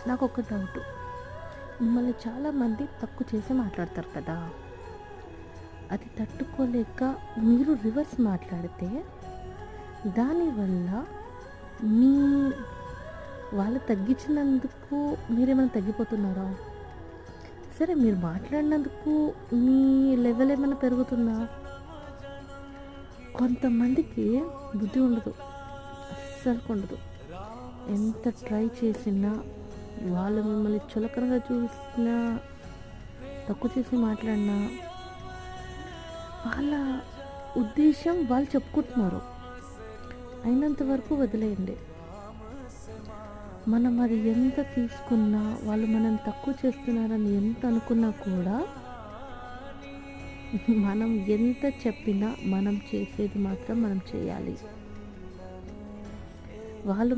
నాకొక డౌటు. మిమ్మల్ని చాలామంది తక్కువ చేసి మాట్లాడతారు కదా! అది తట్టుకోలేక మీరు రివర్స్ మాట్లాడితే, దానివల్ల మీ వాళ్ళు తగ్గించినందుకు మీరేమైనా తగ్గిపోతున్నారా? సరే మీరు మాట్లాడినందుకు మీ లెవెల్ ఏమైనా పెరుగుతుందా? కొంతమందికి బుద్ధి ఉండదు. అస్సలుకుండదు. ఎంత ట్రై చేసినా, వాళ్ళు మిమ్మల్ని చులకనగా చూసినా, తక్కువ చేసి మాట్లాడినా, వాళ్ళ ఉద్దేశం వాళ్ళు చెప్పుకుంటున్నారు. అయినంత వరకు వదిలేయండి. మనం అది ఎంత తీసుకున్నా, వాళ్ళు మనల్ని తక్కువ చేస్తున్నారని ఎంత అనుకున్నా కూడా, మనం ఎంత చెప్పినా మనం చేసేది మాత్రం మనం చేయాలి. వాళ్ళు